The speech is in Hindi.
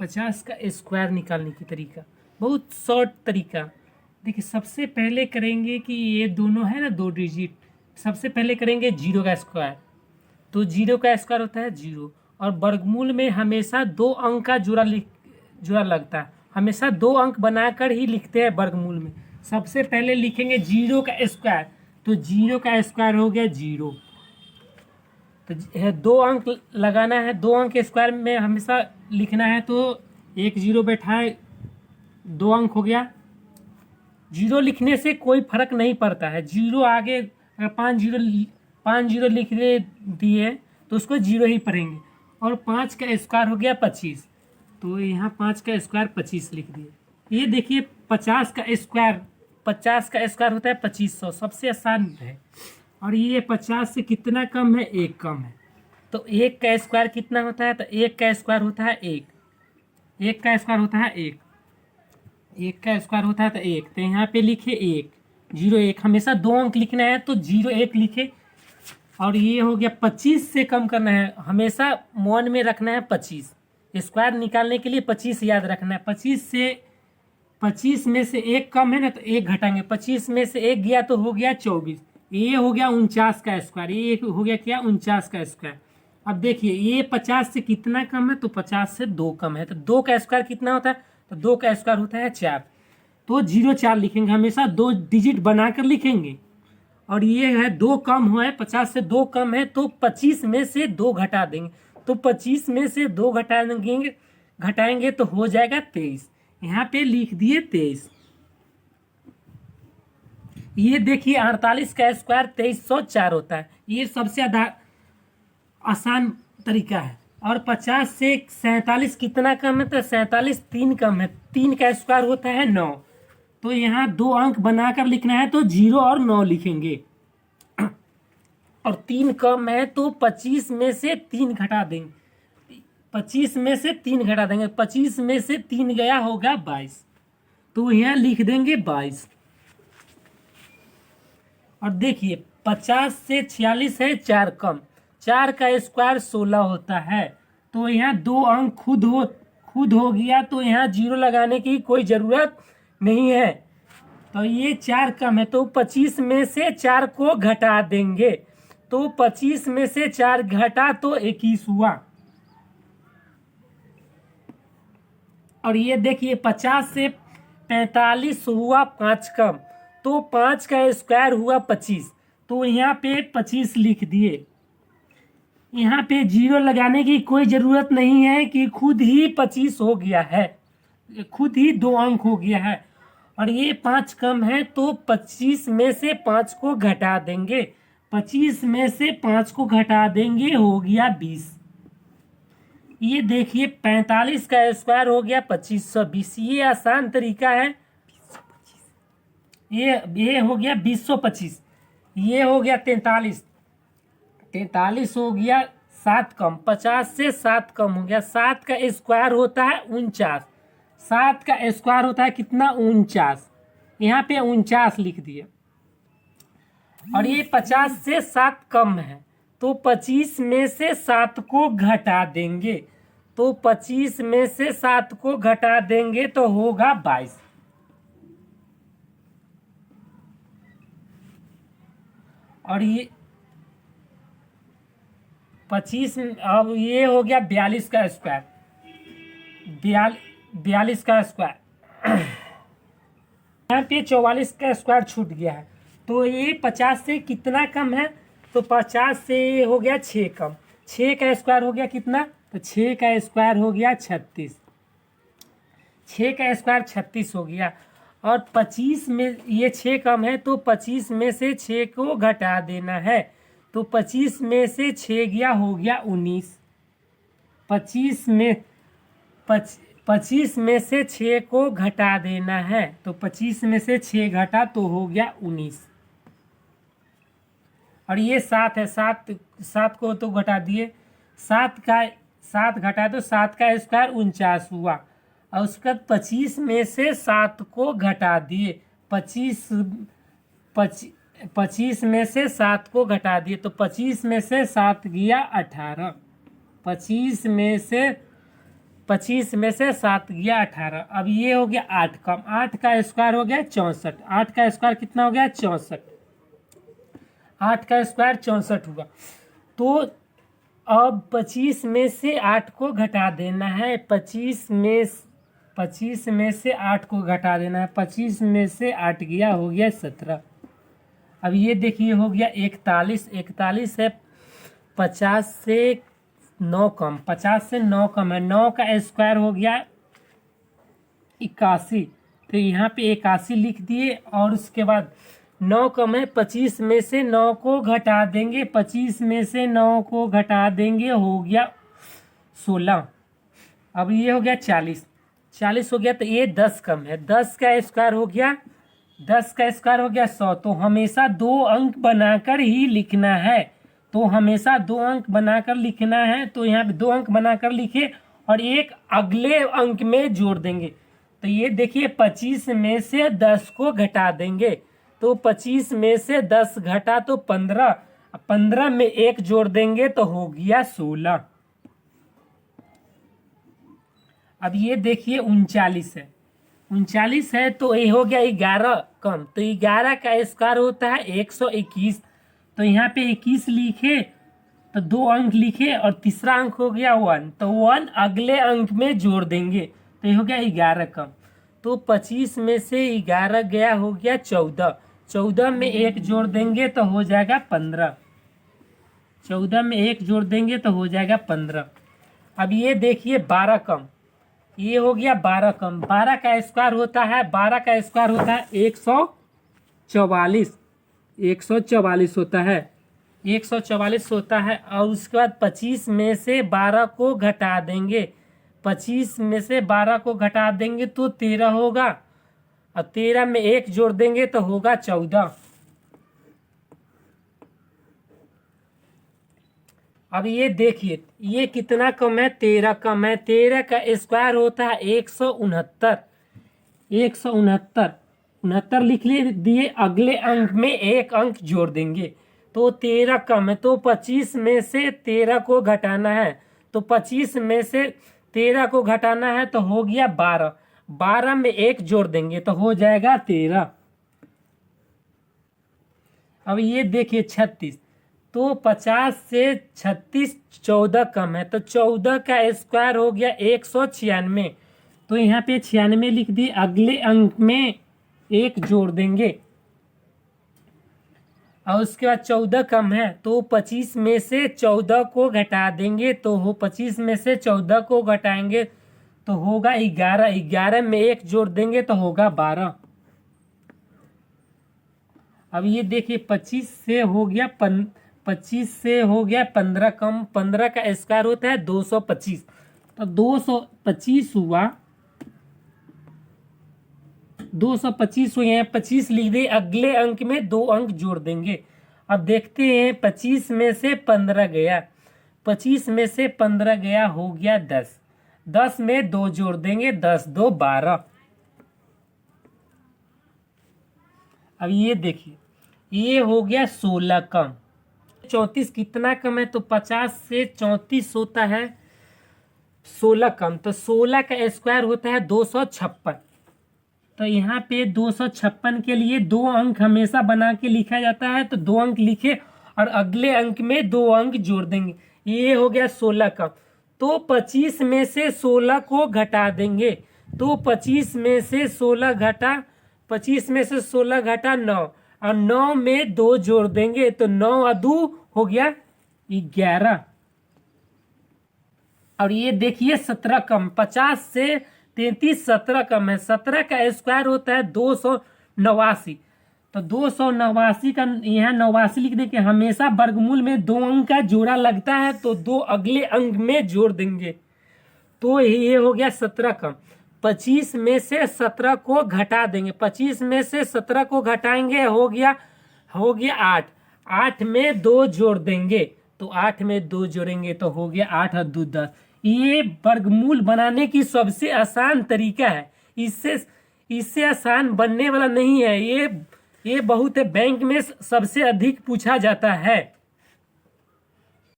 50 का स्क्वायर निकालने की तरीका बहुत शॉर्ट तरीका। देखिए सबसे पहले करेंगे कि ये दोनों है ना दो डिजिट, सबसे पहले करेंगे जीरो का स्क्वायर। तो जीरो का स्क्वायर होता है जीरो, और वर्गमूल में हमेशा दो अंक का जुड़ा लगता है, हमेशा दो अंक बनाकर ही लिखते हैं वर्गमूल में। सबसे पहले लिखेंगे जीरो का स्क्वायर, तो जीरो का स्क्वायर हो गया जीरो। तो दो अंक लगाना है, दो अंक स्क्वायर में हमेशा लिखना है, तो एक जीरो बैठाए, दो अंक हो गया। जीरो लिखने से कोई फर्क नहीं पड़ता है, जीरो आगे अगर पाँच जीरो लिख दिए तो उसको जीरो ही पढ़ेंगे। और 5 का स्क्वायर हो गया 25, तो यहाँ 5 का स्क्वायर 25 लिख दिए। ये देखिए 50 का स्क्वायर होता है 2500, सबसे आसान है। और ये 50 से कितना कम है, एक कम है। तो एक का स्क्वायर कितना होता है, तो एक का स्क्वायर होता है एक, एक का स्क्वायर होता है एक, एक का स्क्वायर होता है तो एक। तो यहाँ पे लिखे एक, जीरो एक, हमेशा दो अंक लिखना है तो जीरो एक लिखे। और ये हो गया 25 से कम करना है, हमेशा मन में रखना है 25, स्क्वायर निकालने के लिए 25 याद रखना है। 25 में से एक कम है ना, तो एक घटाएंगे, 25 में से एक गया तो हो गया 24। ये हो गया 49 का स्क्वायर, ये हो गया क्या 49 का स्क्वायर। अब देखिए ये 50 से कितना कम है, तो 50 से दो कम है, तो दो का स्क्वायर कितना होता है, तो दो का स्क्वायर होता है 4। तो 0 4 लिखेंगे, हमेशा दो डिजिट बनाकर लिखेंगे। और ये है दो कम हुआ है, 50 से दो कम है, तो 25 में से दो घटा देंगे, तो 25 में से दो घटाएंगे तो हो जाएगा 23। यहाँ पे लिख दिए 23। ये देखिए 48 का स्क्वायर 2304 होता है, ये सबसे आसान तरीका है। और 50 से 47 कितना कम है, तो 47 3 कम है, 3 का स्क्वायर होता है 9। तो यहाँ दो अंक बनाकर लिखना है, तो 0 और 9 लिखेंगे। और 3 कम है, तो 25 में से 3 घटा देंगे, 25 में से 3 घटा देंगे, 25 में से 3 गया होगा 22, तो यहाँ लिख देंगे 22। और देखिए 50 से 46 है 4 कम, 4 का स्क्वायर 16 होता है, तो यहाँ दो अंक खुद हो गया, तो यहाँ 0 लगाने की कोई ज़रूरत नहीं है। तो ये 4 कम है, तो 25 में से 4 को घटा देंगे, तो 25 में से 4 घटा तो 21 हुआ। और ये देखिए 50 से 45 हुआ 5 कम, तो 5 का स्क्वायर हुआ 25, तो यहाँ पे 25 लिख दिए। यहाँ पे 0 लगाने की कोई ज़रूरत नहीं है कि खुद ही 25 हो गया है, खुद ही दो अंक हो गया है। और ये 5 कम है, तो 25 में से 5 को घटा देंगे, 25 में से 5 को घटा देंगे, हो गया 20। ये देखिए 45 का स्क्वायर हो गया 2520, ये आसान तरीका है। ये हो गया 2025, ये हो गया 43 हो गया 7 कम, 50 से 7 कम हो गया, 7 का स्क्वायर होता है 49, 7 का स्क्वायर होता है कितना 49, यहाँ पे 49 लिख दिए। और ये 50 से 7 कम है, तो 25 में से 7 को घटा देंगे, तो 25 में से 7 को घटा देंगे तो होगा 22। और ये 25, अब ये हो गया 42 का स्क्वायर, 42 का स्क्वायर, यहाँ पे 44 का स्क्वायर छूट गया है, तो ये 50 से कितना कम है, तो 50 से हो गया 6 कम, 6 का स्क्वायर हो गया कितना, तो 6 का स्क्वायर हो गया 36, 6 का स्क्वायर 36 हो गया। और 25 में ये 6 कम है, तो 25 में से 6 को घटा देना है, तो 25 में से 6 गया, हो गया 19, 25 में से 6 को घटा देना है, तो 25 में से 6 घटा तो हो गया 19। और ये 7 है, 7 को तो घटा दिए, 7 घटा तो 7 का स्क्वायर 49 हुआ। और उसके बाद 25 में से 7 को घटा दिए, 25 में से 7 को घटा दिए, तो 25 में से 7 गया 18, 25 25 में से 7 गया 18। अब ये हो गया 8 कम, 8 का स्क्वायर हो गया 64। 8 का स्क्वायर कितना हो गया 64। 8 का स्क्वायर 64 हुआ। तो अब 25 में से 8 को घटा देना है। 25 में से 8 को घटा देना है। 25 में से 8 गया हो गया 17। अब ये देखिए हो गया 41। 41 है 50 से 9 कम, 50 से 9 कम है। 9 का स्क्वायर हो गया 81। तो यहाँ पे 81 लिख दिए और उसके बाद 9 कम है, 25 में से 9 को घटा देंगे। 25 में से 9 को घटा देंगे, हो गया 16। अब ये हो गया 40। 40 हो गया तो ये 10 कम है। 10 का स्क्वायर हो गया 100। तो हमेशा 2 अंक बनाकर ही लिखना है। तो हमेशा 2 अंक बनाकर लिखना है। तो यहाँ पे 2 अंक बनाकर लिखे और एक अगले अंक में जोड़ देंगे। तो ये देखिए 25 में से 10 को घटा देंगे। तो 25 में से 10 घटा तो 15। 15 में 1 जोड़ देंगे तो हो गया 16। अब ये देखिए 39 है। 39 है तो ये हो गया 11 कम। तो 11 का स्क्वायर होता है 121। तो यहाँ पे 21 लिखे तो 2 अंक लिखे और तीसरा अंक हो गया 1। तो 1 अगले अंक में जोड़ देंगे तो ये हो गया 11 कम। तो 25 में से 11 गया हो गया 14। 14 में 1 जोड़ देंगे तो हो जाएगा 15। 14 में 1 जोड़ देंगे तो हो जाएगा 15। अब ये देखिए 12 कम। ये हो गया 12 कम। 12 का स्क्वायर होता है 144 144 होता है। 144 होता है। और उसके बाद 25 में से 12 को घटा देंगे। 25 में से 12 को घटा देंगे तो 13 होगा। और 13 में 1 जोड़ देंगे तो होगा 14। अब ये देखिए ये कितना कम है 13 कम है। 13 का स्क्वायर होता है 169। 169 लिख दिए, अगले अंक में 1 अंक जोड़ देंगे तो 13 कम है। तो 25 में से 13 को घटाना है। तो 25 में से 13 को घटाना है तो हो गया 12। 12 में 1 जोड़ देंगे तो हो जाएगा 13। अब ये देखिए 36। तो 50 से 36 14 कम है। तो 14 का स्क्वायर हो गया 196। तो यहाँ पे 96 लिख दिए, अगले अंक में 1 जोड़ देंगे और उसके बाद 14 कम है। तो 25 में से 14 को घटा देंगे तो हो 25 में से 14 को घटाएंगे तो होगा 11। 11 में 1 जोड़ देंगे तो होगा 12। अब ये देखिए 25 से हो गया 15 कम। 15 का स्क्वायर होता है 225। तो 225 हुआ। 225 हुए हैं, 25 लिख दे, अगले अंक में 2 अंक जोड़ देंगे। अब देखते हैं 25 में से 15 गया। 25 में से 15 गया हो गया 10। 10 में 2 जोड़ देंगे, 10 2 12। अब ये देखिए ये हो गया 16 कम। 34 कितना कम है? तो 50 से 34 होता है 16 कम। तो 16 का स्क्वायर होता है 256। तो यहाँ पे 256 के लिए 2 अंक हमेशा बना के लिखा जाता है। तो 2 अंक लिखे और अगले अंक में 2 अंक जोड़ देंगे। ये हो गया 16 कम। तो 25 में से 16 को घटा देंगे। तो 25 में से 16 घटा 9 और 9 में 2 जोड़ देंगे तो 9 और 2 हो गया 11। और ये देखिए 17 कम। 50 से 33 17 कम है। 17 का स्क्वायर होता है 289। तो 289 का यहाँ 89 लिख दे के हमेशा वर्गमूल में 2 अंक का जोड़ा लगता है तो 2 अगले अंक में जोड़ देंगे। तो ये हो गया 17 कम। 25 में से 17 को घटा देंगे। 25 में से 17 को घटाएंगे हो गया 8। 8 में 2 जोड़ देंगे। तो 8 में 2 जोड़ेंगे तो हो गया 8 और 2 10। ये वर्गमूल बनाने की सबसे आसान तरीका है। इससे आसान बनने वाला नहीं है। ये बहुत है, बैंक में सबसे अधिक पूछा जाता है।